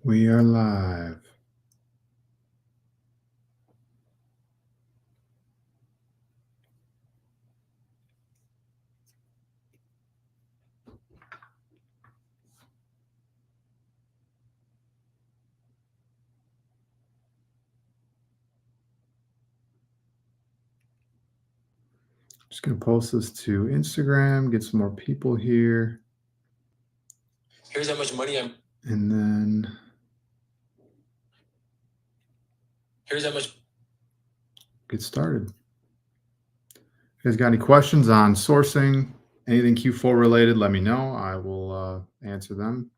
We are live. Just going to post this to Instagram, get some more people here. Here's how much money I'm. And then Here's how much. get started. If you guys got any questions on sourcing, anything Q4 related, let me know. I will answer them.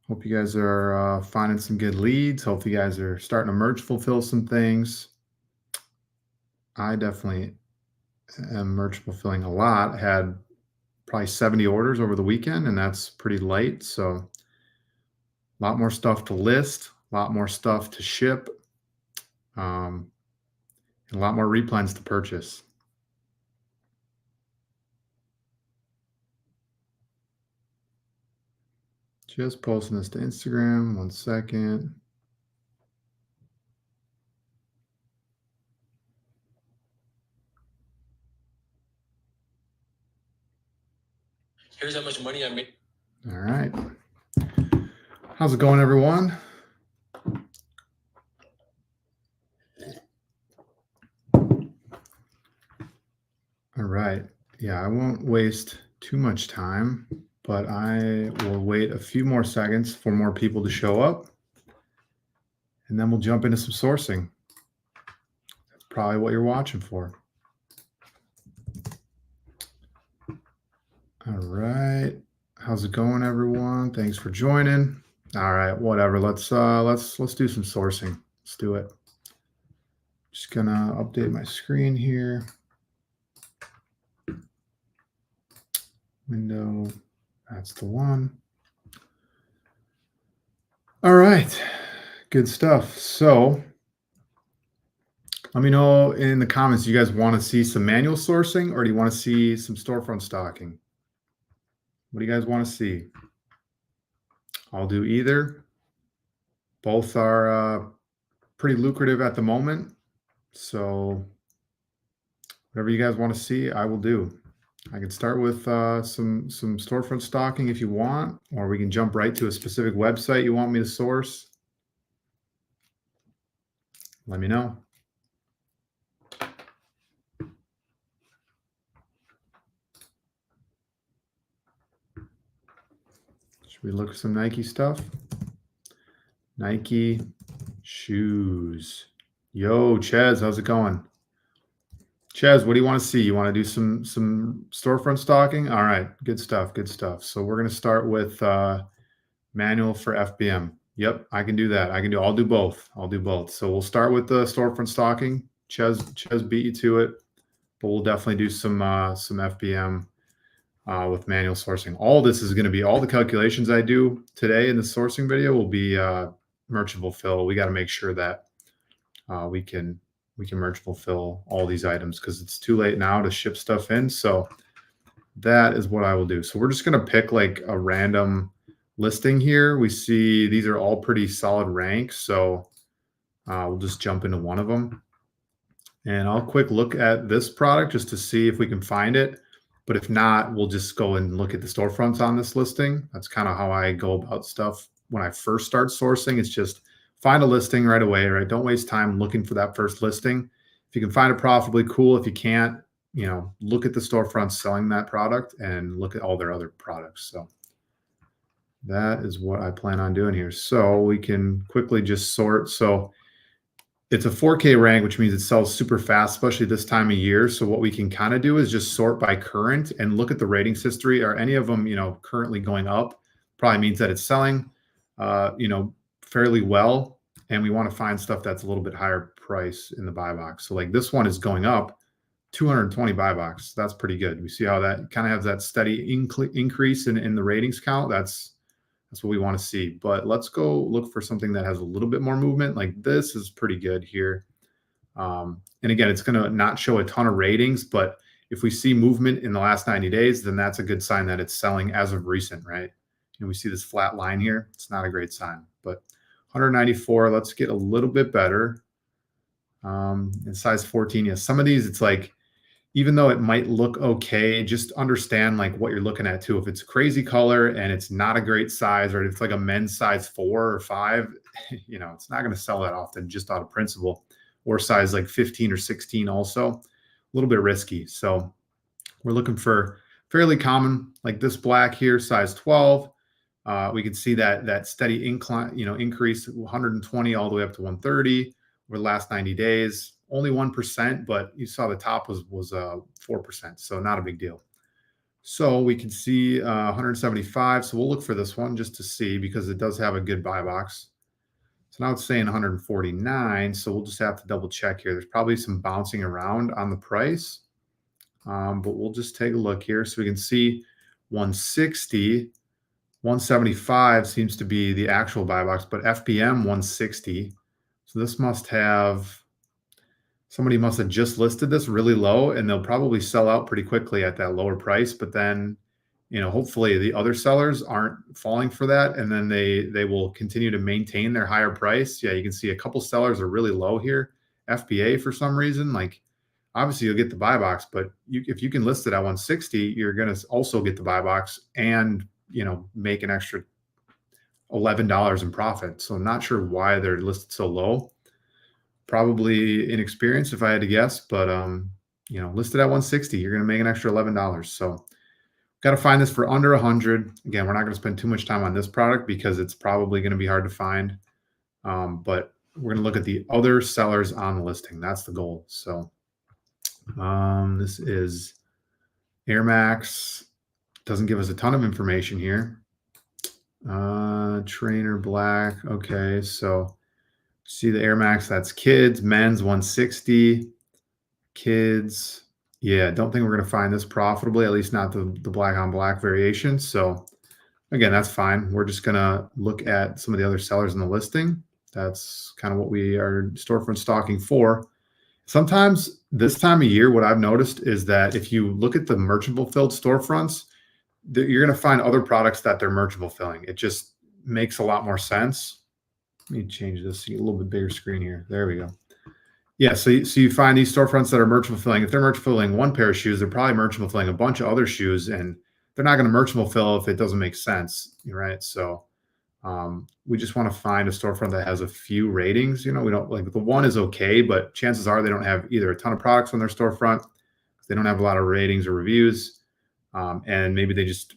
Hope you guys are finding some good leads. Hope you guys are starting to merge fulfill some things. I definitely am merge fulfilling a lot. Had probably 70 orders over the weekend, and that's pretty light. So a lot more stuff to list, a lot more stuff to ship, and a lot more replens to purchase. Just posting this to Instagram. 1 second. Here's how much money I made. All right. How's it going, everyone? All right. Yeah, I won't waste too much time, but I will wait a few more seconds for more people to show up. And then we'll jump into some sourcing. That's probably what you're watching for. All right. How's it going, everyone? Thanks for joining. All right, whatever. Let's do some sourcing. Let's do it. Just gonna update my screen here. Window, that's the one. All right, good stuff. So let me know in the comments, do you guys want to see some manual sourcing or do you want to see some storefront stocking? What do you guys want to see? I'll do either. Both are pretty lucrative at the moment. So whatever you guys want to see, I will do. I can start with some storefront stocking if you want, or we can jump right to a specific website you want me to source. Let me know. Should we look at some Nike stuff? Nike shoes. Yo, Chez, how's it going? Chez, what do you want to see? You want to do some storefront stocking? All right, good stuff, good stuff. So we're going to start with manual for FBM. Yep, I can do that. I'll do both. I'll do both. So we'll start with the storefront stocking. Chez beat you to it, but we'll definitely do some FBM with manual sourcing. All this is going to be all the calculations I do today in the sourcing video will be merchant fulfill. We got to make sure that we can merge fulfill all these items because it's too late now to ship stuff in. So that is what I will do. So we're just going to pick like a random listing here. We see these are all pretty solid ranks. So we'll just jump into one of them. And I'll quick look at this product just to see if we can find it. But if not, we'll just go and look at the storefronts on this listing. That's kind of how I go about stuff when I first start sourcing. It's just find a listing right away, right? Don't waste time looking for that first listing. If you can find it profitably, cool. If you can't, look at the storefronts selling that product and look at all their other products. So that is what I plan on doing here. So we can quickly just sort. So it's a 4K rank, which means it sells super fast, especially this time of year. So what we can kind of do is just sort by current and look at the ratings history. Are any of them, currently going up? Probably means that it's selling, fairly well. And we want to find stuff that's a little bit higher price in the buy box. So like this one is going up 220 buy box. That's pretty good. We see how that kind of has that steady increase in the ratings count. That's what we want to see. But let's go look for something that has a little bit more movement. Like this is pretty good here. And again, it's going to not show a ton of ratings, but if we see movement in the last 90 days, then that's a good sign that it's selling as of recent, right? And we see this flat line here. It's not a great sign, but 194, let's get a little bit better. In size 14, yes, some of these, it's like, even though it might look okay, just understand like what you're looking at too. If it's a crazy color and it's not a great size, or if it's like a men's size 4 or 5, it's not going to sell that often just out of principle, or size like 15 or 16 also, a little bit risky. So we're looking for fairly common, like this black here, size 12. We can see that steady incline, increase 120 all the way up to 130 over the last 90 days. Only 1%, but you saw the top was 4%, so not a big deal. So we can see 175. So we'll look for this one just to see, because it does have a good buy box. So now it's saying 149. So we'll just have to double check here. There's probably some bouncing around on the price, but we'll just take a look here. So we can see 160, 175 seems to be the actual buy box, but FBM 160. So this must have, somebody must have just listed this really low, and they'll probably sell out pretty quickly at that lower price. But then, hopefully the other sellers aren't falling for that, and then they will continue to maintain their higher price. Yeah, you can see a couple sellers are really low here. FBA, for some reason, like obviously you'll get the buy box, but if you can list it at 160, you're going to also get the buy box and make an extra $11 in profit. So I'm not sure why they're listed so low. Probably inexperience if I had to guess, but listed at 160, you're going to make an extra $11. So got to find this for under 100. Again, we're not going to spend too much time on this product because it's probably going to be hard to find. But we're going to look at the other sellers on the listing. That's the goal. So this is Air Max. Doesn't give us a ton of information here. Trainer black. Okay, so see the Air Max, that's kids, men's 160, kids. Yeah, don't think we're going to find this profitably, at least not the black on black variation. So again, that's fine. We're just going to look at some of the other sellers in the listing. That's kind of what we are storefront stalking for. Sometimes this time of year, what I've noticed is that if you look at the merchant fulfilled storefronts, you're going to find other products that they're merchant fulfilling. It just makes a lot more sense. Let me change this to get a little bit bigger screen here. There we go. Yeah, so you find these storefronts that are merchant fulfilling. If they're merchant fulfilling one pair of shoes, they're probably merchant fulfilling a bunch of other shoes, and they're not going to merchant fulfill if it doesn't make sense, right? So we just want to find a storefront that has a few ratings. We don't, like, the one is okay, but chances are they don't have either a ton of products on their storefront, they don't have a lot of ratings or reviews, and maybe they just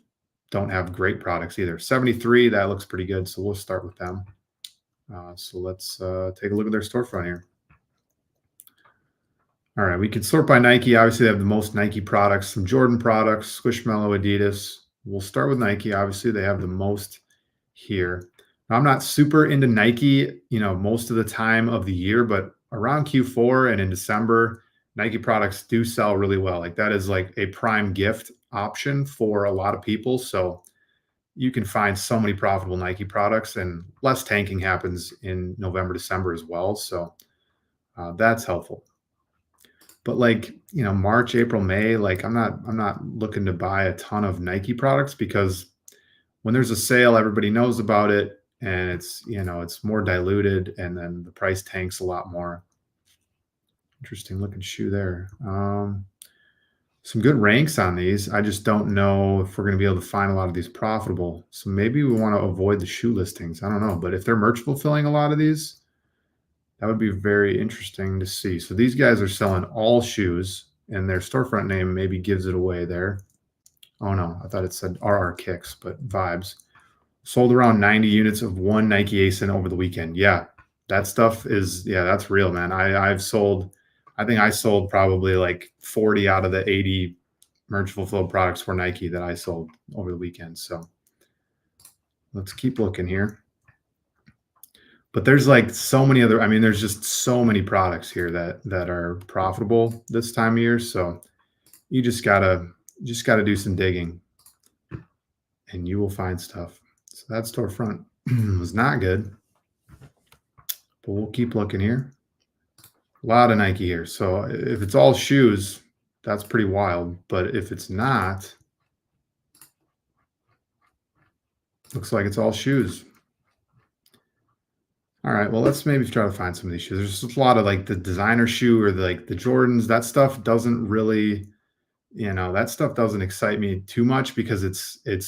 don't have great products either. 73, that looks pretty good, so we'll start with them. So let's take a look at their storefront here. All right, we can sort by Nike. Obviously, they have the most Nike products, some Jordan products, Squishmallow, Adidas. We'll start with Nike. Obviously, they have the most here. Now, I'm not super into Nike, most of the time of the year, but around Q4 and in December, Nike products do sell really well. Like, that is like a prime gift option for a lot of people. So you can find so many profitable Nike products, and less tanking happens in November, December as well. So that's helpful. But like, March, April, May, like I'm not looking to buy a ton of Nike products, because when there's a sale, everybody knows about it, and it's more diluted, and then the price tanks a lot more. Interesting looking shoe there. Some good ranks on these. I just don't know if we're going to be able to find a lot of these profitable. So maybe we want to avoid the shoe listings. I don't know. But if they're merch fulfilling a lot of these, that would be very interesting to see. So these guys are selling all shoes, and their storefront name maybe gives it away there. Oh, no. I thought it said RR Kicks, but Vibes. Sold around 90 units of one Nike ASIN over the weekend. Yeah, that stuff is, that's real, man. I think I sold probably like 40 out of the 80 merch fulfilled products for Nike that I sold over the weekend. So let's keep looking here. But there's like so many other, there's just so many products here that are profitable this time of year. So you just gotta do some digging, and you will find stuff. So that storefront was not good, but we'll keep looking here. A lot of Nike here. So if it's all shoes, that's pretty wild. But if it's not, looks like it's all shoes. All right, well, let's maybe try to find some of these shoes. There's just a lot of like the designer shoe or like the Jordans. That stuff doesn't really, that stuff doesn't excite me too much because it's a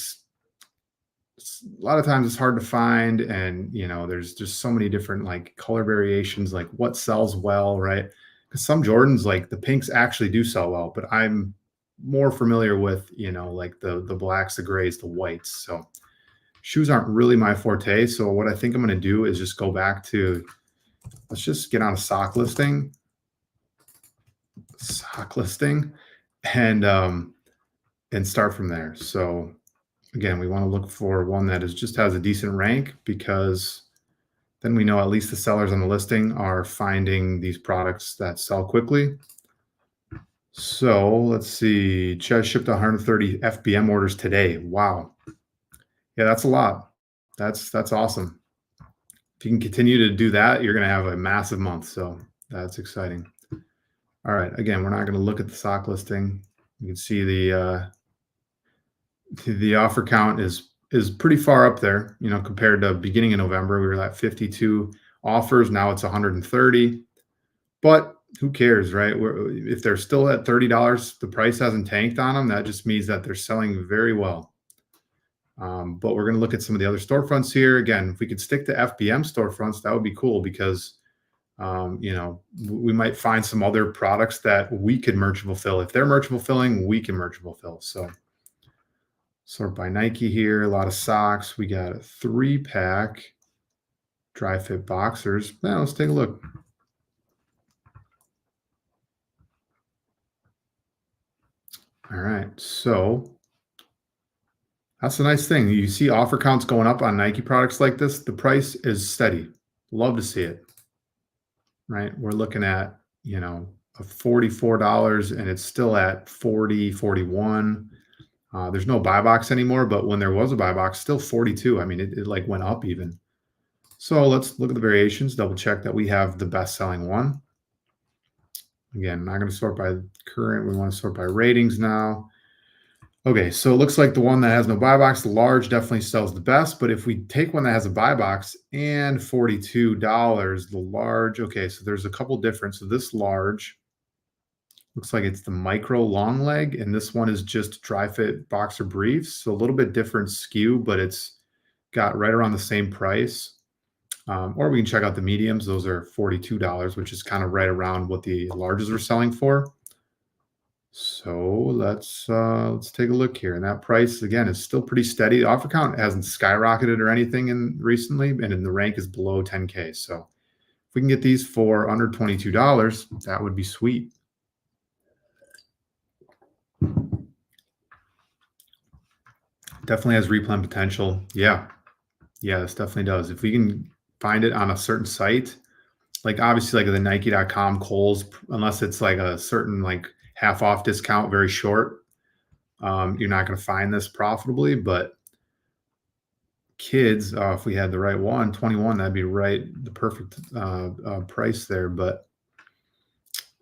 lot of times it's hard to find, and there's just so many different like color variations, like what sells well, right? Because some Jordans, like the pinks, actually do sell well, but I'm more familiar with like the blacks, the grays, the whites. So shoes aren't really my forte. So what I think I'm going to do is just go back to, let's just get on a sock listing, and start from there. So again, we want to look for one that just has a decent rank, because then we know at least the sellers on the listing are finding these products that sell quickly. So let's see. Chez shipped 130 FBM orders today. Wow. Yeah, that's a lot. That's awesome. If you can continue to do that, you're going to have a massive month. So that's exciting. All right. Again, we're not going to look at the sock listing. You can see the offer count is pretty far up there, compared to beginning of November. We were at 52 offers. Now it's 130. But who cares, right? If they're still at $30, the price hasn't tanked on them. That just means that they're selling very well. But we're going to look at some of the other storefronts here. Again, if we could stick to FBM storefronts, that would be cool, because we might find some other products that we could merchant fulfill. If they're merchant fulfilling, we can merchant fulfill. So sort by Nike here, a lot of socks. We got a 3-pack dry fit boxers. Now let's take a look. All right, so that's the nice thing. You see offer counts going up on Nike products like this. The price is steady. Love to see it, right? We're looking at, a $44, and it's still at 40, 41. There's no buy box anymore, but when there was a buy box, still 42. I mean, it like went up even. So let's look at the variations, double check that we have the best selling one. Again, I'm not going to sort by current. We want to sort by ratings now. Okay, so it looks like the one that has no buy box, the large, definitely sells the best. But if we take one that has a buy box and $42, the large, okay, so there's a couple different. So this large looks like it's the micro long leg, and this one is just dry fit boxer briefs. So a little bit different SKU, but it's got right around the same price. Or we can check out the mediums. Those are $42, which is kind of right around what the larges are selling for. So let's take a look here. And that price, again, is still pretty steady. The offer count hasn't skyrocketed or anything recently, and then the rank is below 10K. So if we can get these for under $22, that would be sweet. Definitely has replen potential. Yeah, this definitely does. If we can find it on a certain site, like obviously like the Nike.com, Kohl's, unless it's like a certain like half off discount, very short, you're not going to find this profitably. But kids, if we had the right one, 21, that'd be the perfect price there. But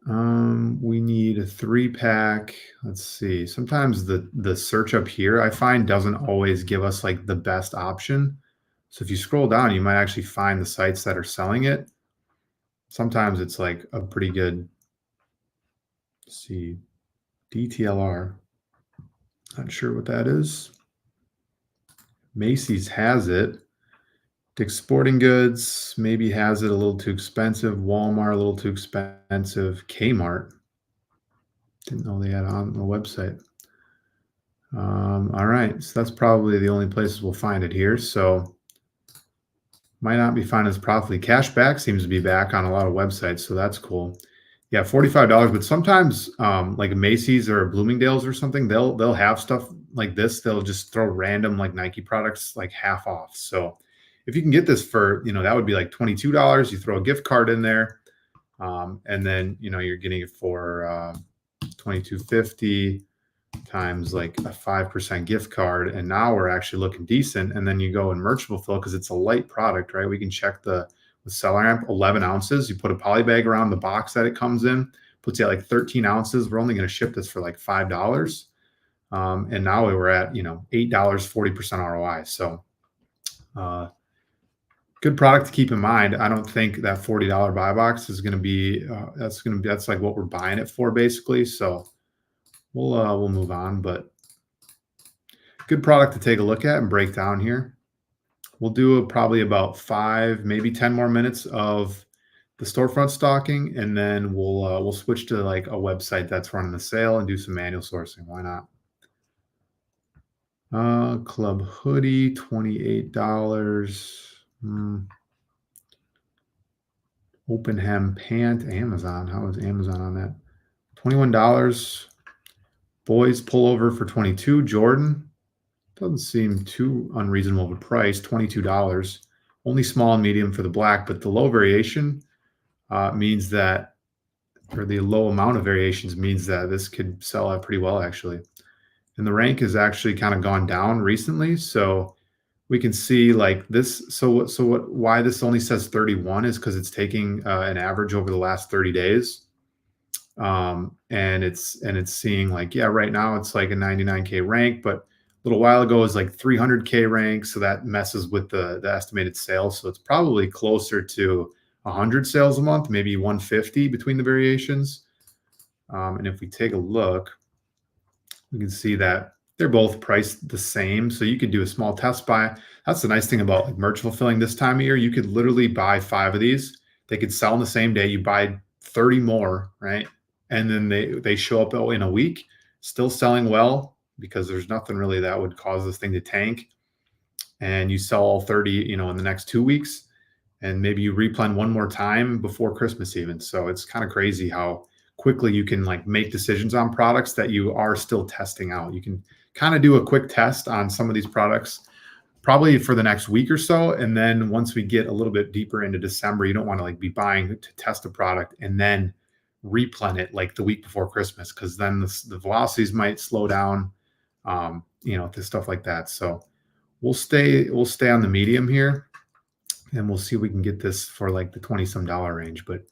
we need a 3-pack. Let's see. Sometimes the search up here, I find, doesn't always give us like the best option. So if you scroll down, you might actually find the sites that are selling it. Sometimes it's like a pretty good, let's see, DTLR. Not sure what that is. Macy's has it. Dick's Sporting Goods maybe has it a little too expensive. Walmart a little too expensive. Kmart. Didn't know they had it on the website. All right, so that's probably the only places we'll find it here. So might not be finding as profitably. Cashback seems to be back on a lot of websites, so that's cool. Yeah, $45. But sometimes, like a Macy's or a Bloomingdale's or something, they'll have stuff like this. They'll just throw random like Nike products like half off. So if you can get this for, that would be like $22. You throw a gift card in there, and then you're getting it for $22.50 times like a 5% gift card, and now we're actually looking decent. And then you go and merchant fulfill because it's a light product, right? We can check the seller amp, 11 ounces. You put a poly bag around the box that it comes in, puts you at like 13 ounces. We're only going to ship this for like $5. And now we're at, $8, 40% ROI. So good product to keep in mind. I don't think that $40 buy box is going to be, that's like what we're buying it for basically. So we'll move on, but good product to take a look at and break down here. We'll do probably about 5, maybe 10 more minutes of the storefront stocking, and then we'll switch to like a website that's running the sale and do some manual sourcing. Why not? Club hoodie, $28. Open hem pant, Amazon. How is Amazon on that? $21. Boys pullover for $22. Jordan. Doesn't seem too unreasonable of a price, $22. Only small and medium for the black, but the low variation means that, or the low amount of variations means that this could sell out pretty well actually. And the rank has actually kind of gone down recently. So we can see like this. Why this only says 31 is because it's taking an average over the last 30 days. And it's seeing like, yeah, right now it's like a 99K rank, but a little while ago it was like 300K rank. So that messes with the estimated sales. So it's probably closer to 100 sales a month, maybe 150 between the variations. And if we take a look, we can see that they're both priced the same. So you could do a small test buy. That's the nice thing about like merch fulfilling this time of year. You could literally buy 5 of these. They could sell in the same day. You buy 30 more, right? And then they show up in a week, still selling well because there's nothing really that would cause this thing to tank. And you sell all 30, in the next 2 weeks, and maybe you replan one more time before Christmas even. So it's kind of crazy how quickly you can like make decisions on products that you are still testing out. You can kind of do a quick test on some of these products probably for the next week or so. And then once we get a little bit deeper into December, you don't want to like be buying to test a product and then replan it like the week before Christmas, because then the velocities might slow down, stuff like that. So we'll stay on the medium here, and we'll see if we can get this for like the $20-some range. But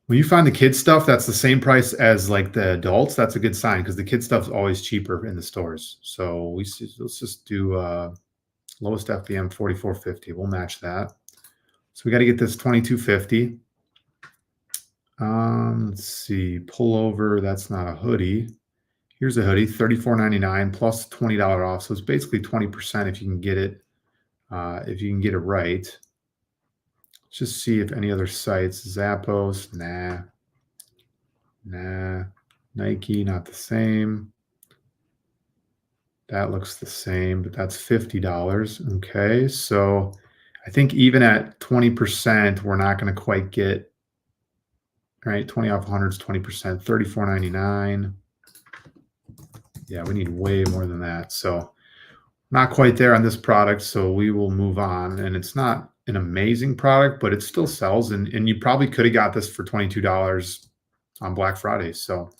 when you find the kids stuff that's the same price as like the adults, that's a good sign, because the kids stuff's always cheaper in the stores. So let's just do lowest FBM 44.50. We'll match that. So we got to get this 22.50. Let's see, pullover. That's not a hoodie. Here's a hoodie, $34.99 plus $20 off. So it's basically 20% if you can get it. If you can get it right. Let's just see if any other sites. Zappos, nah. Nike, not the same. That looks the same, but that's $50. Okay, so I think even at 20%, we're not going to quite get, right? 20 off 100 is 20%, $34.99. Yeah, we need way more than that. So not quite there on this product, so we will move on. And it's not an amazing product, but it still sells. And you probably could have got this for $22 on Black Friday. So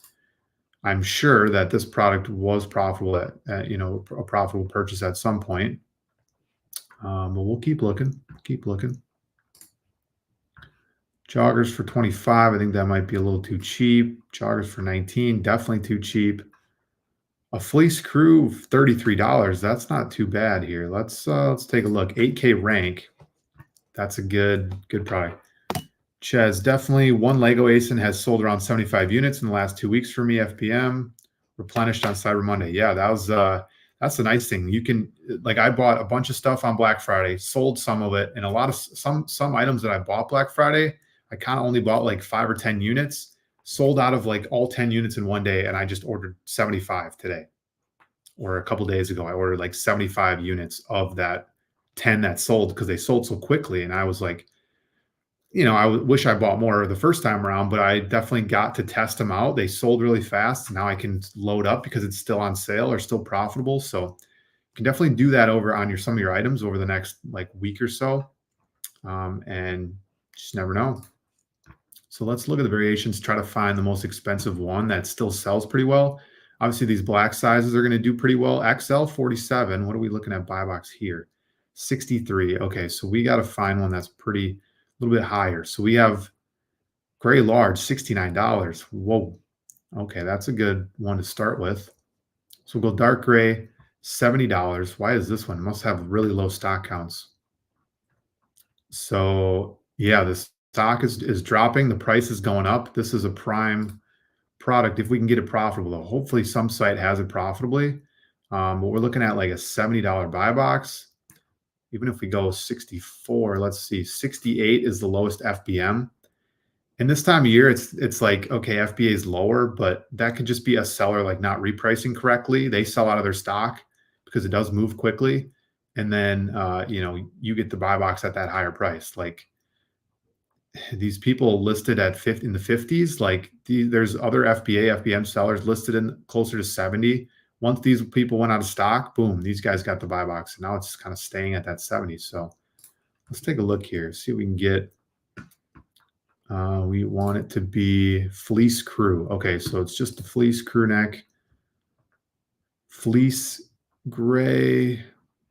I'm sure that this product was profitable at a profitable purchase at some point. But we'll keep looking. Joggers for 25. I think that might be a little too cheap. Joggers for 19, definitely too cheap. A fleece crew, $33. That's not too bad here. Let's take a look. 8K rank. That's a good product. Chez, definitely one Lego ASIN has sold around 75 units in the last 2 weeks for me. FBM replenished on Cyber Monday. Yeah, that's the nice thing. You can, like, I bought a bunch of stuff on Black Friday, sold some of it, and a lot of some items that I bought Black Friday, I kind of only bought like 5 or 10 units. Sold out of like all 10 units in one day, and I just ordered 75 today. Or a couple days ago, I ordered like 75 units of that 10 that sold, because they sold so quickly. And I was like, I wish I bought more the first time around, but I definitely got to test them out. They sold really fast. Now I can load up because it's still on sale or still profitable. So you can definitely do that over on some of your items over the next like week or so. And just never know. So let's look at the variations, try to find the most expensive one that still sells pretty well. Obviously, these black sizes are going to do pretty well. XL 47. What are we looking at buy box here? 63. Okay, so we got to find one that's a little bit higher. So we have Gray large, $69. Whoa. Okay, that's a good one to start with. So we'll go dark gray, $70. Why is this one? Must have really low stock counts. So yeah, the stock is dropping. The price is going up. This is a prime product if we can get it profitable. Though. Hopefully, some site has it profitably. But we're looking at like a $70 buy box. Even if we go 64, let's see, 68 is the lowest FBM. And this time of year, it's like, okay, FBA is lower, but that could just be a seller like not repricing correctly. They sell out of their stock because it does move quickly. And then, you get the buy box at that higher price. Like these people listed at 50 in the 50s, like there's other FBA, FBM sellers listed in closer to 70. Once these people went out of stock, boom, these guys got the buy box. And now it's kind of staying at that 70. So let's take a look here, see what we can get. We want it to be fleece crew. Okay, so it's just the fleece crew neck. Fleece gray,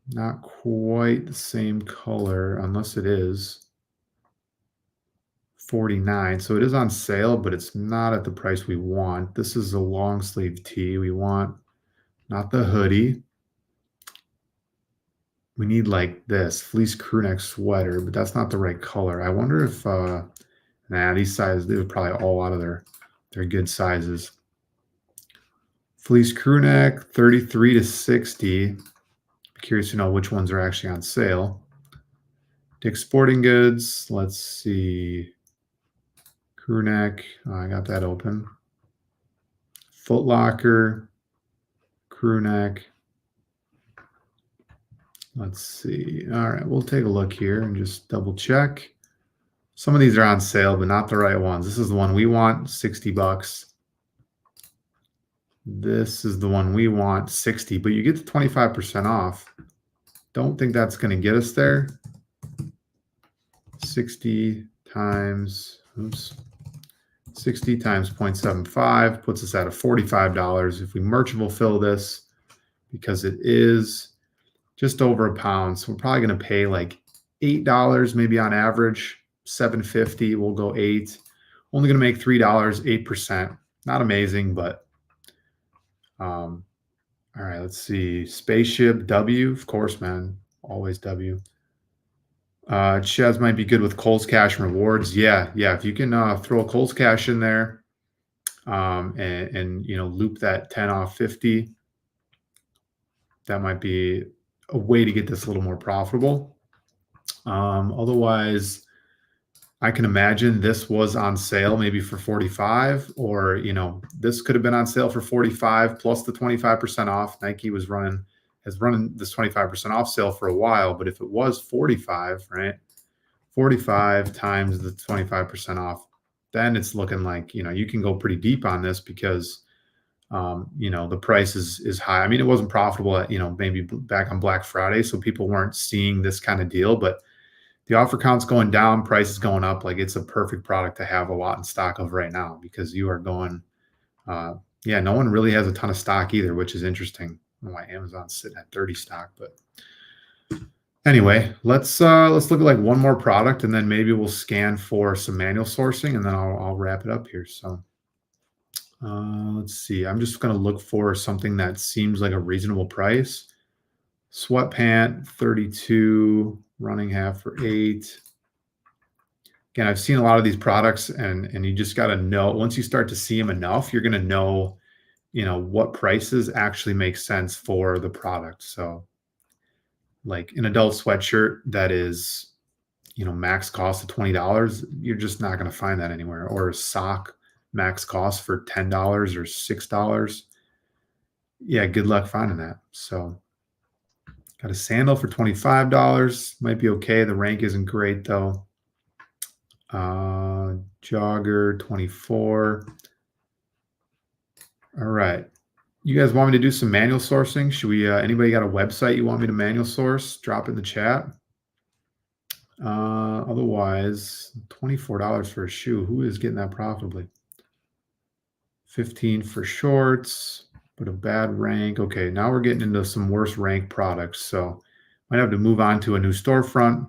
not quite the same color, unless it is 49. So it is on sale, but it's not at the price we want. This is a long sleeve tee. We want not the hoodie. We need like this fleece crew neck sweater, but that's not the right color. I wonder if nah, these sizes, they were probably all out of their good sizes. Fleece crew neck, 33 to 60. Be curious to know which ones are actually on sale. Dick's Sporting Goods, let's see. Crew neck, I got that open. Foot Locker, crew neck. Let's see. All right, we'll take a look here and just double check. Some of these are on sale, but not the right ones. This is the one we want, $60. This is the one we want, 60, but you get the 25% off. Don't think that's going to get us there. 60 times 0.75 puts us at a $45. If we merch fulfill this, because it is just over a pound, so we're probably going to pay like $8 maybe on average. $7.50, we'll go 8. Only going to make $3, 8%. Not amazing, but all right, let's see. Spaceship W, of course, man. Always W. Chaz might be good with Kohl's Cash and rewards. Yeah. If you can throw a Kohl's Cash in there, and loop that 10 off 50, that might be a way to get this a little more profitable. Otherwise, I can imagine this was on sale maybe for 45, or this could have been on sale for 45 plus the 25% off. Nike has running this 25% off sale for a while, but if it was 45, right? 45 times the 25% off, then it's looking like you can go pretty deep on this because the price is high. I mean, it wasn't profitable at maybe back on Black Friday, so people weren't seeing this kind of deal, but the offer count's going down, price is going up. Like it's a perfect product to have a lot in stock of right now because you are going, no one really has a ton of stock either, which is interesting. I don't know why Amazon's sitting at 30 stock, but anyway, let's look at like one more product and then maybe we'll scan for some manual sourcing and then I'll wrap it up here. So let's see. I'm just going to look for something that seems like a reasonable price. Sweat pant, 32. Running half for 8. Again, I've seen a lot of these products and you just got to know, once you start to see them enough, you're going to know, what prices actually make sense for the product. So like an adult sweatshirt that is, max cost of $20, you're just not going to find that anywhere. Or a sock max cost for $10 or $6. Yeah, good luck finding that. So got a sandal for $25. Might be okay. The rank isn't great though. Jogger, 24. All right. You guys want me to do some manual sourcing? Should we, anybody got a website you want me to manual source? Drop it in the chat. Otherwise, $24 for a shoe. Who is getting that profitably? 15 for shorts. But a bad rank. Okay, now we're getting into some worse rank products. So might have to move on to a new storefront.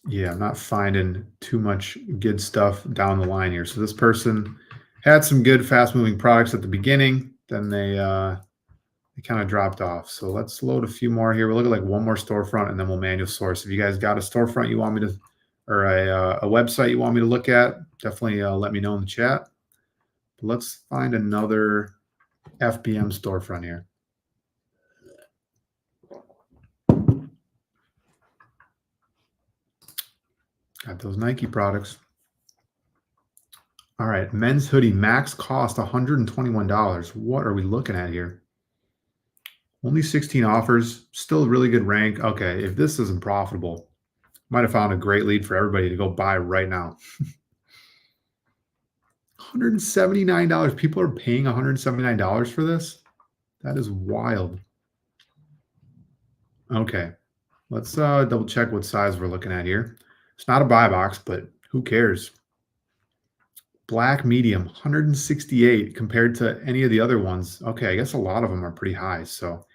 Yeah, I'm not finding too much good stuff down the line here. So this person had some good fast moving products at the beginning, then they kind of dropped off. So let's load a few more here. We'll look at like one more storefront and then we'll manual source. If you guys got a storefront you want me to, or a website you want me to look at, definitely let me know in the chat. But let's find another FBM storefront here. Got those Nike products. All right, men's hoodie max cost $121. What are we looking at here? Only 16 offers, still a really good rank. Okay, if this isn't profitable, might have found a great lead for everybody to go buy right now. $179. People are paying $179 for this? That is wild. Okay, let's double check what size we're looking at here. It's not a buy box, but who cares? Black medium, 168 compared to any of the other ones. Okay, I guess a lot of them are pretty high. So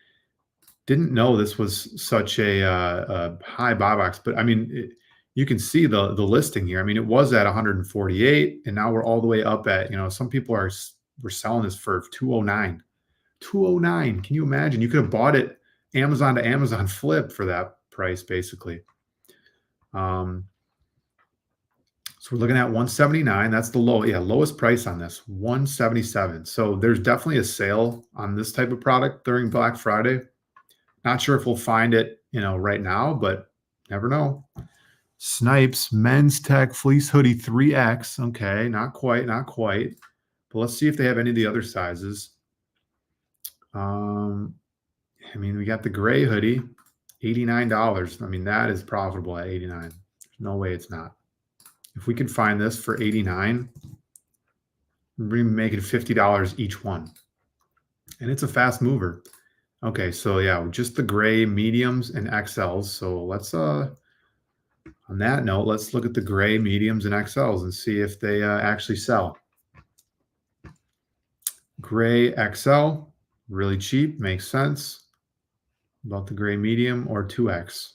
didn't know this was such a high buy box, but I mean, you can see the listing here. I mean, it was at 148, and now we're all the way up at, some people we're selling this for 209. 209. Can you imagine? You could have bought it Amazon to Amazon flip for that price, basically. So we're looking at 179. That's the lowest price on this, 177. So there's definitely a sale on this type of product during Black Friday. Not sure if we'll find it, right now, but never know. Snipes Men's Tech Fleece Hoodie 3X. Okay, not quite. But let's see if they have any of the other sizes. I mean, we got the gray hoodie, $89. I mean, that is profitable at 89. There's no way it's not. If we could find this for 89, we're making $50 each one. And it's a fast mover. Okay, so yeah, just the gray mediums and XLs. So let's on that note, let's look at the gray mediums and XLs and see if they actually sell. Gray XL, really cheap, makes sense. About the gray medium or 2X.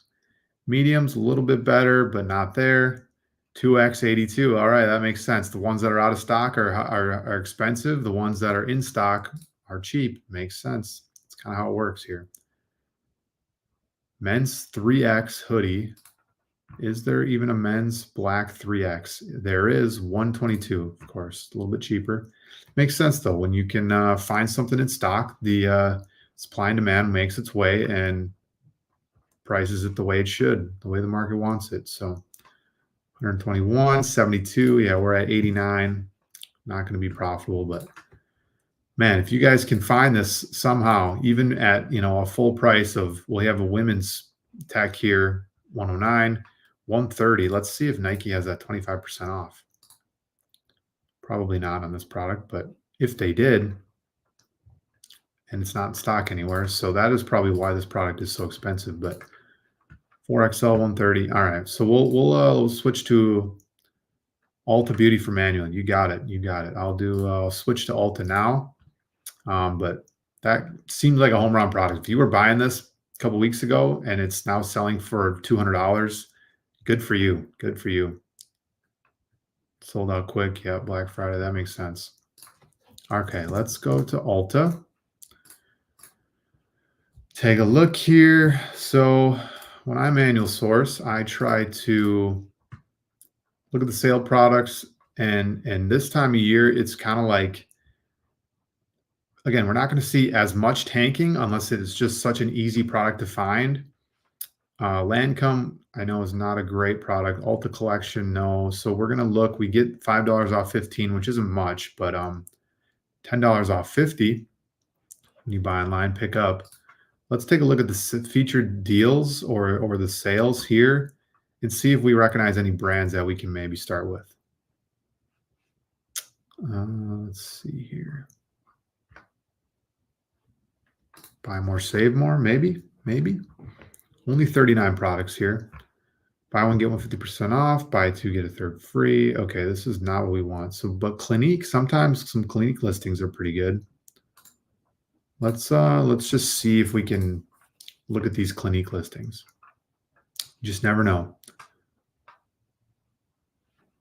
Medium's a little bit better, but not there. 2X 82. All right, that makes sense. The ones that are out of stock are expensive. The ones that are in stock are cheap. Makes sense. That's kind of how it works here. Men's 3X hoodie. Is there even a men's black 3X? There is, 122, of course, a little bit cheaper. Makes sense though. When you can find something in stock, the supply and demand makes its way and prices it the way it should, the way the market wants it. So 121, 72. Yeah, we're at 89. Not going to be profitable, but man, if you guys can find this somehow, even at, a full price of, we have a women's tech here, 109, 130. Let's see if Nike has that 25% off. Probably not on this product, but if they did, and it's not in stock anywhere, so that is probably why this product is so expensive. But 4XL 130. All right, so we'll switch to Ulta Beauty for manual. You got it. I'll switch to Ulta now. But that seems like a home run product. If you were buying this a couple weeks ago and it's now selling for $200, good for you. Good for you. Sold out quick. Yeah, Black Friday. That makes sense. Okay, let's go to Ulta. Take a look here. So when I manual source, I try to look at the sale products, and this time of year, it's kind of like, again, we're not going to see as much tanking unless it is just such an easy product to find. Lancome, I know, is not a great product. Ulta Collection, no. So we're going to look. We get $5 off 15, which isn't much, but $10 off 50 when you buy online, pick up. Let's take a look at the featured deals or the sales here and see if we recognize any brands that we can maybe start with. Let's see here. Buy more, save more, maybe. Only 39 products here. Buy one, get one 50% off. Buy two, get a third free. Okay, this is not what we want. So, but Clinique, sometimes some Clinique listings are pretty good. Let's just see if we can look at these Clinique listings. You just never know.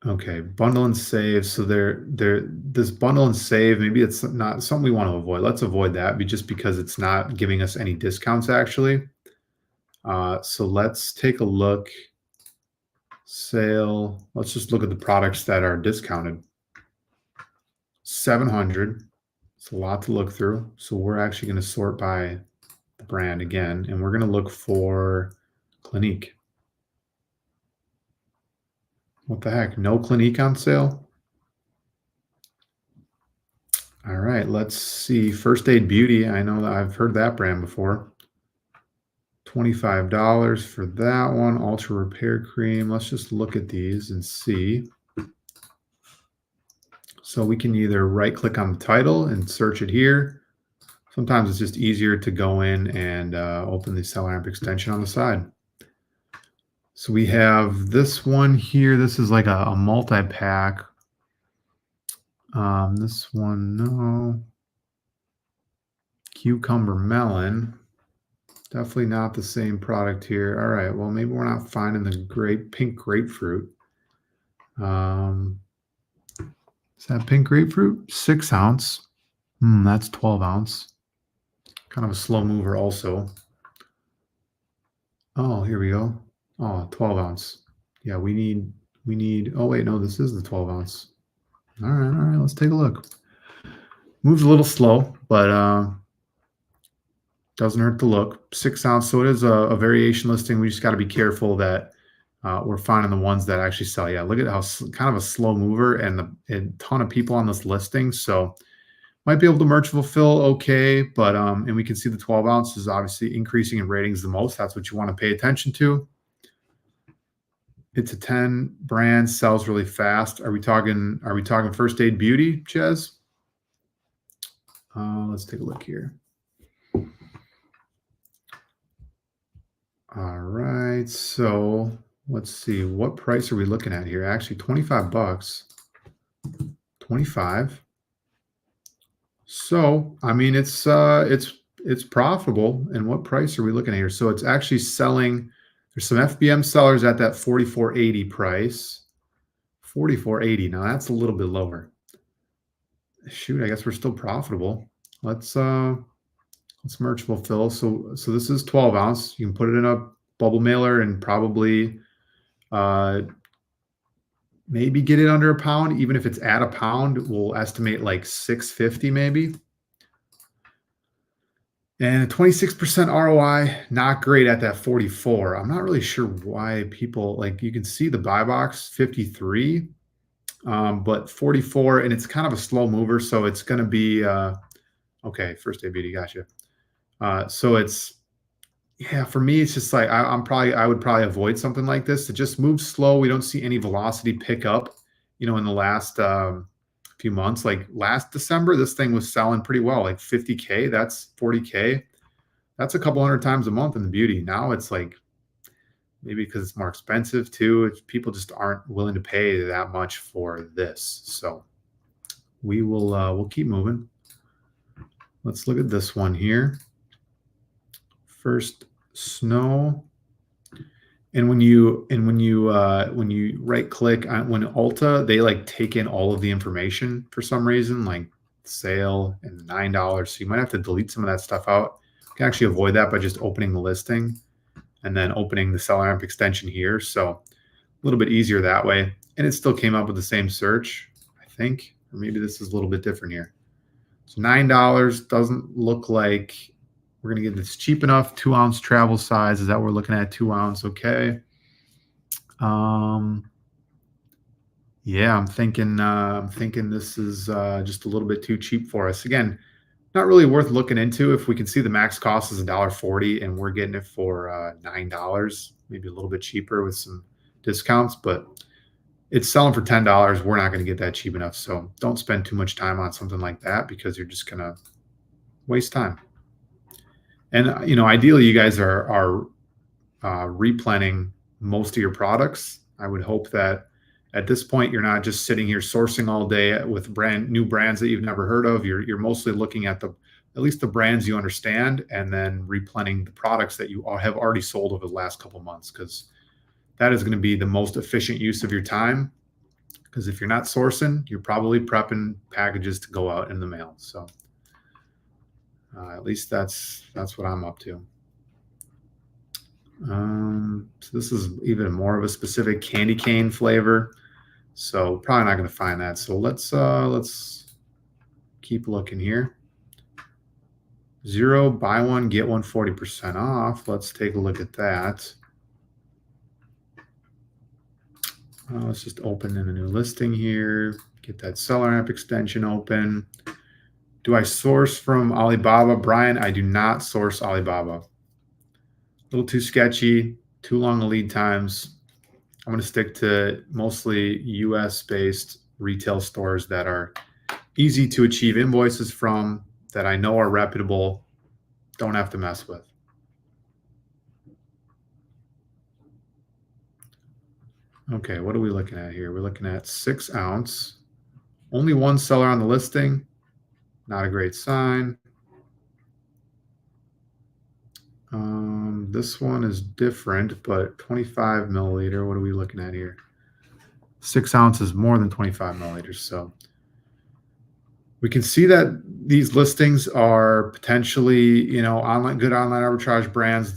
Okay, bundle and save. So this bundle and save, maybe it's not something we want to avoid. Let's avoid that just because it's not giving us any discounts actually. So let's take a look. Sale. Let's just look at the products that are discounted. 700. It's a lot to look through. So we're actually going to sort by the brand again, and we're going to look for Clinique. What the heck? No Clinique on sale? All right, let's see. First Aid Beauty. I know that I've heard that brand before. $25 for that one. Ultra Repair Cream. Let's just look at these and see. So we can either right click on the title and search it here. Sometimes it's just easier to go in and open the CellAmp extension on the side. So we have this one here. This is like a multi-pack. This one, no. Cucumber melon. Definitely not the same product here. All right, well, maybe we're not finding the pink grapefruit. Is that pink grapefruit? 6 ounce. That's 12 ounce. Kind of a slow mover also. Oh, here we go. Oh, 12 ounce. Yeah, we need, oh wait, no, this is the 12 ounce. All right, let's take a look. Moves a little slow, but doesn't hurt to look. 6 ounce, so it is a variation listing. We just got to be careful that we're finding the ones that actually sell. Yeah, look at how kind of a slow mover and a ton of people on this listing. So might be able to merge fulfill okay, but and we can see the 12 ounce is obviously increasing in ratings the most. That's what you want to pay attention to. It's a 10 brand, sells really fast. Are we talking First Aid Beauty, Ches? Let's take a look here. All right, so let's see, what price are we looking at here? Actually, 25 bucks. 25. So, I mean, it's profitable. And what price are we looking at here? So it's actually selling. There's some FBM sellers at that 44.80 price. 44.80. Now that's a little bit lower. Shoot, I guess we're still profitable. Let's merge fulfill. So this is 12 ounce. You can put it in a bubble mailer and probably maybe get it under a pound. Even if it's at a pound, we'll estimate like 650 maybe. And a 26% ROI, not great at that 44. I'm not really sure why people, like, you can see the buy box 53, but 44, and it's kind of a slow mover. So it's going to be, okay, First Aid Beauty, gotcha. So it's, yeah, for me, it's just like, I would probably avoid something like this. It just moves slow. We don't see any velocity pick up, in the last few months. Like last December, this thing was selling pretty well, like 50K. That's 40K. That's a couple hundred times a month in the beauty. Now it's like, maybe because it's more expensive too. People just aren't willing to pay that much for this. So we'll keep moving. Let's look at this one here. First Snow. And when you right click on when Ulta, they like take in all of the information for some reason, like sale and $9. So you might have to delete some of that stuff out. You can actually avoid that by just opening the listing and then opening the CellAmp extension here. So a little bit easier that way. And it still came up with the same search, I think, or maybe this is a little bit different here. So $9 doesn't look like we're going to get this cheap enough. 2 ounce travel size is that we're looking at 2 ounce. Okay. Yeah, I'm thinking this is just a little bit too cheap for us. Again, not really worth looking into. If we can see the max cost is $1.40 and we're getting it for $9, maybe a little bit cheaper with some discounts, but it's selling for $10. We're not going to get that cheap enough. So don't spend too much time on something like that because you're just going to waste time. And ideally, you guys are replanning most of your products. I would hope that at this point, you're not just sitting here sourcing all day with new brands that you've never heard of. You're mostly looking at at least the brands you understand, and then replanning the products that you have already sold over the last couple of months, because that is going to be the most efficient use of your time. Because if you're not sourcing, you're probably prepping packages to go out in the mail. So at least that's what I'm up to. So this is even more of a specific candy cane flavor. So probably not going to find that. So let's keep looking here. 0, buy one, get one 40% off. Let's take a look at that. Let's just open in a new listing here. Get that seller app extension open. Do I source from Alibaba? Brian, I do not source Alibaba. A little too sketchy, too long the lead times. I'm going to stick to mostly US-based retail stores that are easy to achieve invoices from, that I know are reputable, don't have to mess with. Okay, what are we looking at here? We're looking at 6 ounce. Only one seller on the listing. Not a great sign. This one is different, but 25 milliliter. What are we looking at here? 6 ounces more than 25 milliliters. So we can see that these listings are potentially, good online arbitrage brands.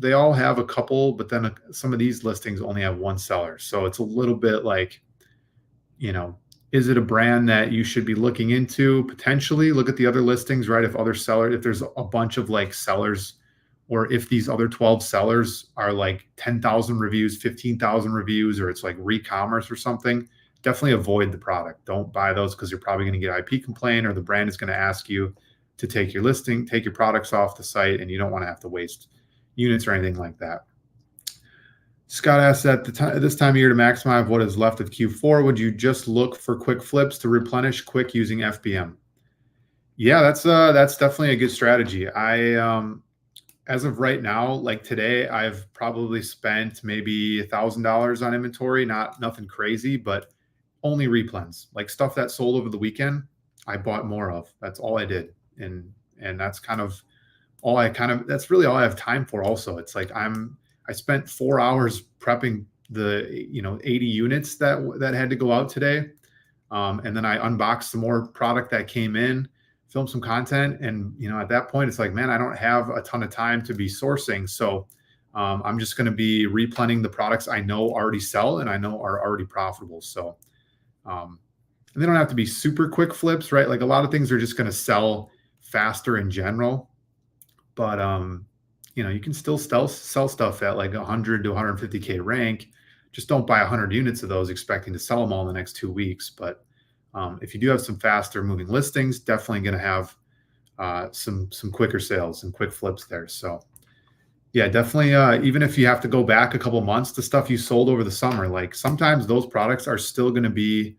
They all have a couple, but then some of these listings only have one seller. So it's a little bit like, is it a brand that you should be looking into? Potentially look at the other listings, right? If there's a bunch of like sellers, or if these other 12 sellers are like 10,000 reviews, 15,000 reviews, or it's like re-commerce or something, definitely avoid the product. Don't buy those, because you're probably going to get IP complaint, or the brand is going to ask you to take your products off the site, and you don't want to have to waste units or anything like that. Scott asks, at this time of year, to maximize what is left of Q4, would you just look for quick flips to replenish quick using FBM? Yeah, that's definitely a good strategy. As of right now, like today, I've probably spent maybe $1,000 on inventory. Nothing crazy, but only replens, like stuff that sold over the weekend. I bought more of. That's all I did, and that's kind of all that's really all I have time for. Also, it's like I spent 4 hours prepping the 80 units that had to go out today, and then I unboxed some more product that came in, filmed some content, and at that point it's like, man, I don't have a ton of time to be sourcing, so I'm just going to be replenning the products I know already sell and I know are already profitable. So and they don't have to be super quick flips, right? Like a lot of things are just going to sell faster in general, but you can still sell stuff at like 100 to 150K rank. Just don't buy 100 units of those expecting to sell them all in the next 2 weeks. But if you do have some faster moving listings, definitely going to have some quicker sales and quick flips there. So yeah, definitely. Even if you have to go back a couple months to stuff you sold over the summer, like sometimes those products are still going to be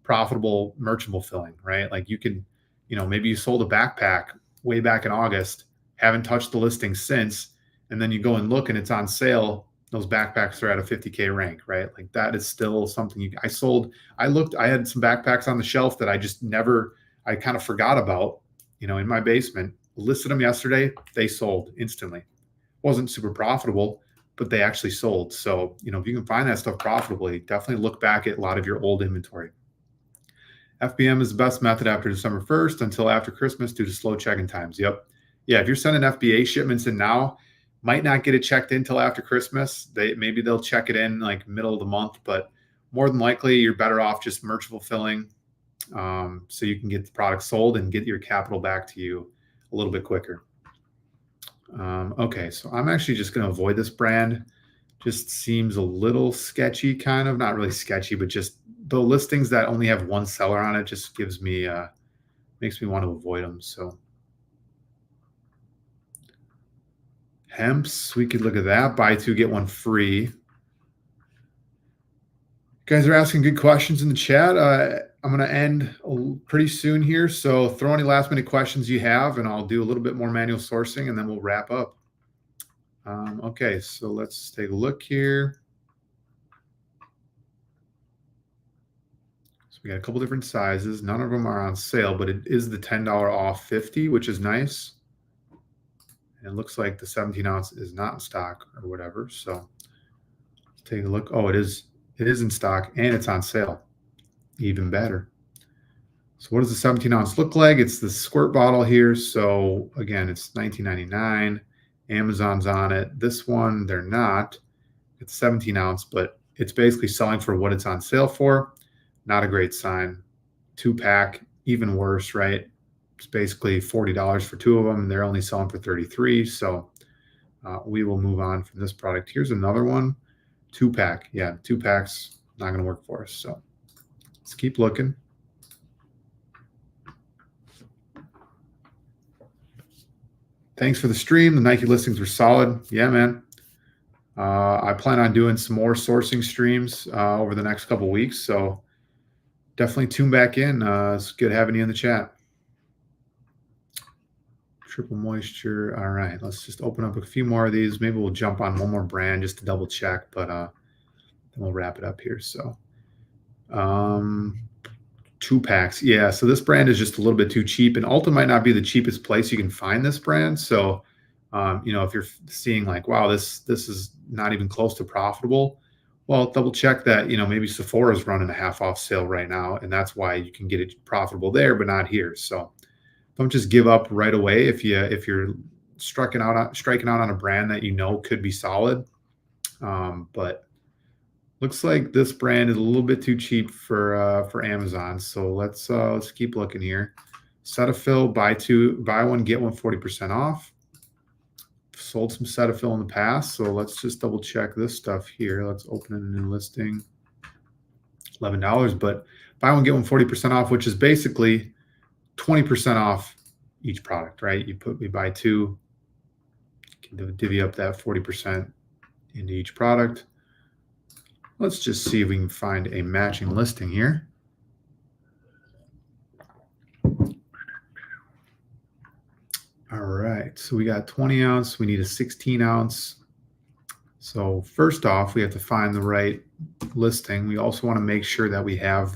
profitable, merchantable filling, right? Like you can, maybe you sold a backpack way back in August, haven't touched the listing since, and then you go and look and it's on sale. Those backpacks are at a 50K rank, right? Like that is still something I sold. I had some backpacks on the shelf that I kind of forgot about, in my basement. Listed them yesterday. They sold instantly. Wasn't super profitable, but they actually sold. So, if you can find that stuff profitably, definitely look back at a lot of your old inventory. FBM is the best method after December 1st until after Christmas due to slow check-in times. Yep. Yeah, if you're sending FBA shipments in now, might not get it checked in until after Christmas. Maybe they'll check it in like middle of the month, but more than likely you're better off just merch fulfilling, so you can get the product sold and get your capital back to you a little bit quicker. Okay, so I'm actually just going to avoid this brand. Just seems a little sketchy, kind of. Not really sketchy, but just the listings that only have one seller on it just makes me want to avoid them. So Hemps, we could look at that. Buy 2, get 1 free. You guys are asking good questions in the chat. I'm going to end pretty soon here. So throw any last minute questions you have, and I'll do a little bit more manual sourcing, and then we'll wrap up. Okay, so let's take a look here. So we got a couple different sizes. None of them are on sale, but it is the $10 off 50, which is nice. And it looks like the 17 ounce is not in stock or whatever. So let's take a look. Oh, it is It is in stock and it's on sale. Even better. So what does the 17 ounce look like? It's the squirt bottle here. So again, it's $19.99. Amazon's on it. This one, they're not. It's 17 ounce, but it's basically selling for what it's on sale for. Not a great sign. 2-pack, even worse, right? It's basically $40 for 2 of them, and they're only selling for 33. So we will move on from this product. Here's another one, 2-pack. Yeah, 2-packs not going to work for us. So let's keep looking. Thanks for the stream. The Nike listings were solid. Yeah, man. I plan on doing some more sourcing streams over the next couple weeks. So definitely tune back in. It's good having you in the chat. Triple moisture. All right. Let's just open up a few more of these. Maybe we'll jump on one more brand just to double check, but then we'll wrap it up here. So 2-packs. Yeah. So this brand is just a little bit too cheap, and Ulta might not be the cheapest place you can find this brand. So, if you're seeing like, wow, this is not even close to profitable, well, double check that, maybe Sephora is running a half off sale right now, and that's why you can get it profitable there, but not here. So don't just give up right away if you're striking out on a brand that could be solid. But looks like this brand is a little bit too cheap for Amazon. So let's keep looking here. Cetaphil, buy one, get one 40% off. Sold some Cetaphil in the past. So let's just double check this stuff here. Let's open a new listing. $11, but buy one, get one 40% off, which is basically 20% off each product, right? We buy 2, can divvy up that 40% into each product. Let's just see if we can find a matching listing here. All right, so we got 20 ounce. We need a 16 ounce. So first off, we have to find the right listing. We also want to make sure that we have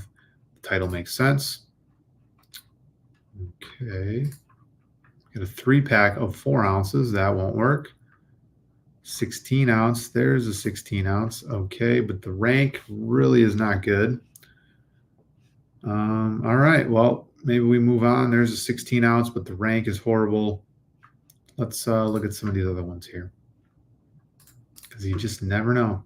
the title makes sense. Okay, get a 3-pack of 4 ounces. That won't work. 16 ounce. There's a 16 ounce. Okay, but the rank really is not good. All right, well, maybe we move on. There's a 16 ounce, but the rank is horrible. Let's look at some of these other ones here, because you just never know.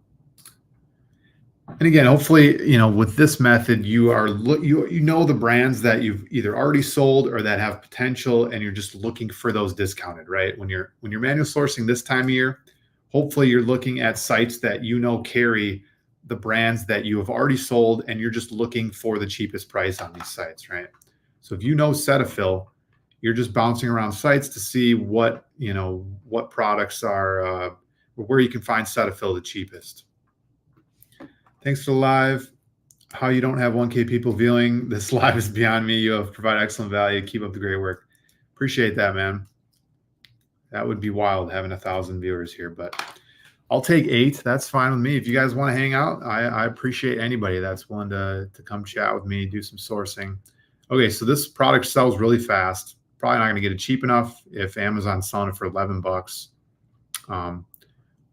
And again, hopefully, with this method, you know the brands that you've either already sold or that have potential, and you're just looking for those discounted, right? When you're manual sourcing this time of year, hopefully you're looking at sites that carry the brands that you have already sold, and you're just looking for the cheapest price on these sites, right? So if you know Cetaphil, you're just bouncing around sites to see what products are, where you can find Cetaphil the cheapest. Thanks for the live. How you don't have 1K people viewing this live is beyond me. You have provided excellent value. Keep up the great work. Appreciate that, man. That would be wild having 1,000 viewers here, but I'll take 8. That's fine with me. If you guys want to hang out, I appreciate anybody that's willing to come chat with me, do some sourcing. Okay, so this product sells really fast. Probably not going to get it cheap enough if Amazon's selling it for $11.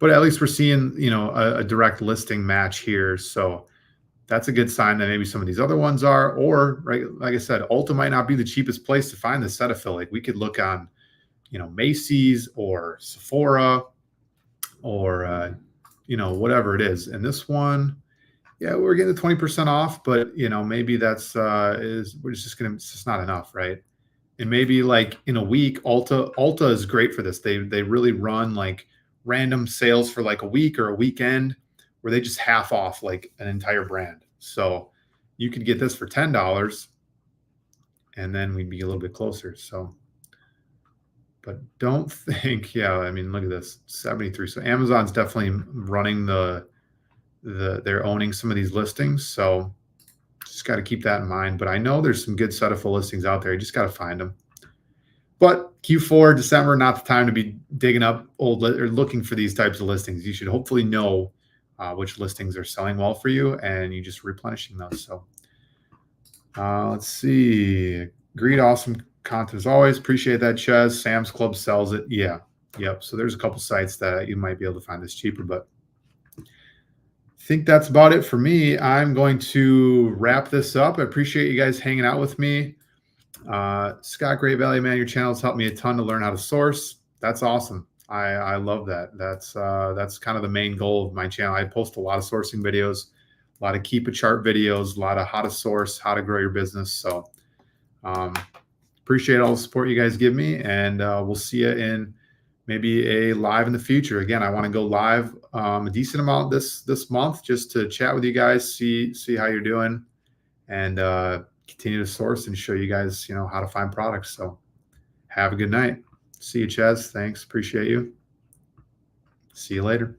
But at least we're seeing, a direct listing match here. So that's a good sign that maybe some of these other ones are, or right, like I said, Ulta might not be the cheapest place to find the Cetaphil. Like we could look on, Macy's or Sephora or, whatever it is. And this one, yeah, we're getting the 20% off, but maybe that's it's just not enough, right? And maybe like in a week, Ulta is great for this. They really run like random sales for like a week or a weekend where they just half off like an entire brand. So you could get this for $10 and then we'd be a little bit closer. So, but don't think, yeah, I mean, look at this, 73. So Amazon's definitely running they're owning some of these listings. So just got to keep that in mind. But I know there's some good Cetaphil listings out there. You just got to find them. But Q4, December, not the time to be digging up or looking for these types of listings. You should hopefully know which listings are selling well for you, and you just replenishing those. So let's see. Great, awesome content as always. Appreciate that, Ches. Sam's Club sells it. Yeah. Yep. So there's a couple sites that you might be able to find this cheaper, but think that's about it for me. I'm going to wrap this up. I appreciate you guys hanging out with me. Scott, Great Value, man, your channel's helped me a ton to learn how to source. That's awesome. I love that. That's kind of the main goal of my channel. I post a lot of sourcing videos, a lot of keep a chart videos, a lot of how to source, how to grow your business. So appreciate all the support you guys give me, and we'll see you in maybe a live in the future. Again, I want to go live a decent amount this month just to chat with you guys, see how you're doing, and continue to source and show you guys, how to find products. So have a good night. See you, Chaz. Thanks. Appreciate you. See you later.